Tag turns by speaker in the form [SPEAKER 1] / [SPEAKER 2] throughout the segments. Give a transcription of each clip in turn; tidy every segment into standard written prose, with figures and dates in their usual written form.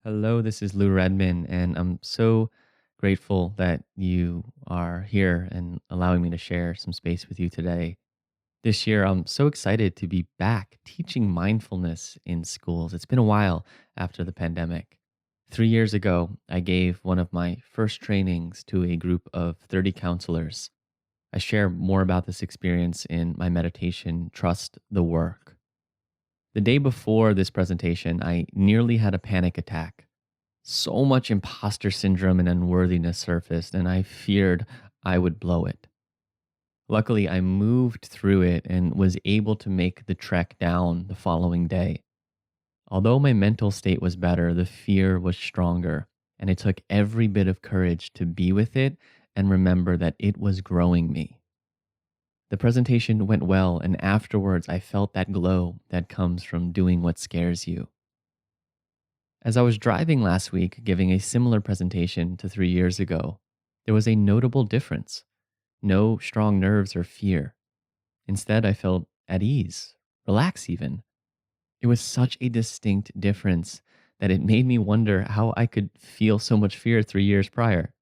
[SPEAKER 1] Hello, this is Lou Redman, and I'm so grateful that you are here and allowing me to share some space with you today. This year, I'm so excited to be back teaching mindfulness in schools. It's been a while after the pandemic. 3 years ago, I gave one of my first trainings to a group of 30 counselors. I share more about this experience in my meditation, Trust the Work. The day before this presentation, I nearly had a panic attack. So much imposter syndrome and unworthiness surfaced, and I feared I would blow it. Luckily, I moved through it and was able to make the trek down the following day. Although my mental state was better, the fear was stronger, and it took every bit of courage to be with it and remember that it was growing me. The presentation went well, and afterwards, I felt that glow that comes from doing what scares you. As I was driving last week giving a similar presentation to 3 years ago, there was a notable difference. No strong nerves or fear. Instead, I felt at ease, relaxed even. It was such a distinct difference that it made me wonder how I could feel so much fear 3 years prior.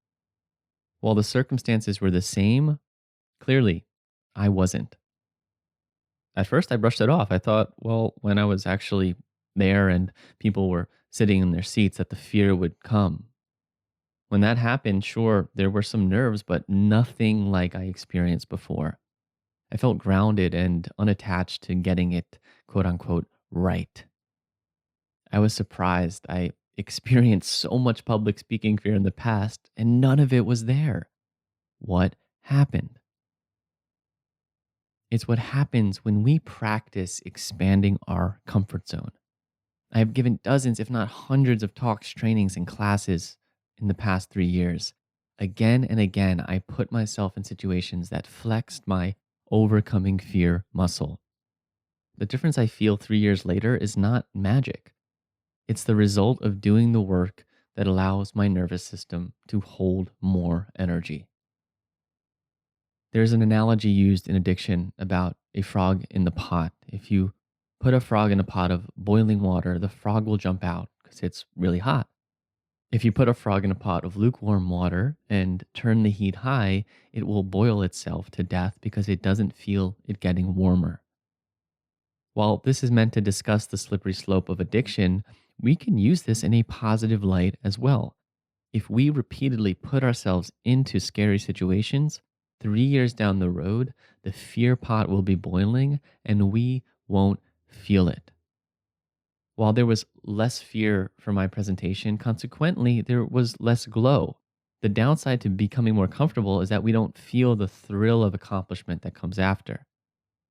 [SPEAKER 1] While the circumstances were the same, clearly, I wasn't. At first, I brushed it off. I thought, well, when I was actually there and people were sitting in their seats, that the fear would come. When that happened, sure, there were some nerves, but nothing like I experienced before. I felt grounded and unattached to getting it, quote unquote, right. I was surprised. I experienced so much public speaking fear in the past, and none of it was there. What happened? It's what happens when we practice expanding our comfort zone. I have given dozens, if not hundreds, of talks, trainings, and classes in the past 3 years. Again and again, I put myself in situations that flexed my overcoming fear muscle. The difference I feel 3 years later is not magic. It's the result of doing the work that allows my nervous system to hold more energy. There's an analogy used in addiction about a frog in the pot. If you put a frog in a pot of boiling water, the frog will jump out because it's really hot. If you put a frog in a pot of lukewarm water and turn the heat high, it will boil itself to death because it doesn't feel it getting warmer. While this is meant to discuss the slippery slope of addiction, we can use this in a positive light as well. If we repeatedly put ourselves into scary situations, 3 years down the road, the fear pot will be boiling and we won't feel it. While there was less fear for my presentation, consequently, there was less glow. The downside to becoming more comfortable is that we don't feel the thrill of accomplishment that comes after.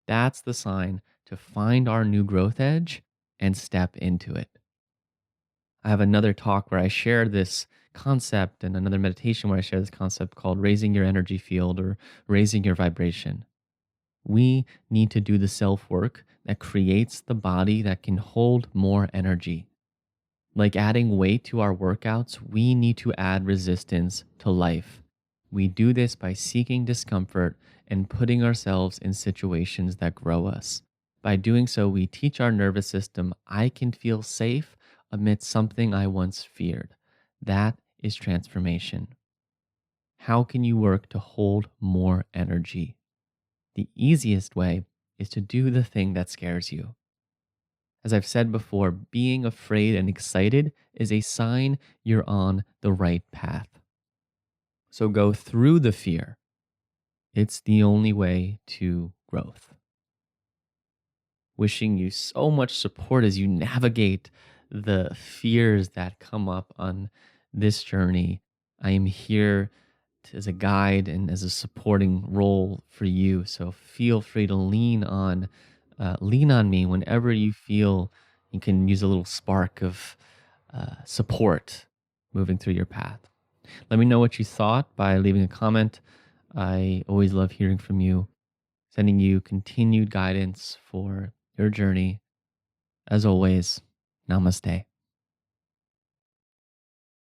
[SPEAKER 1] That's the sign to find our new growth edge and step into it. I have another talk where I share this concept and another meditation where I share this concept called raising your energy field or raising your vibration. We need to do the self work that creates the body that can hold more energy. Like adding weight to our workouts, we need to add resistance to life. We do this by seeking discomfort and putting ourselves in situations that grow us. By doing so, we teach our nervous system, I can feel safe amidst something I once feared. That is transformation. How can you work to hold more energy? The easiest way is to do the thing that scares you. As I've said before, being afraid and excited is a sign you're on the right path. So go through the fear. It's the only way to growth. Wishing you so much support as you navigate the fears that come up on this journey. I am here as a guide and as a supporting role for you. So feel free to lean on me whenever you feel you can use a little spark of support moving through your path. Let me know what you thought by leaving a comment. I always love hearing from you, sending you continued guidance for your journey. As always, namaste.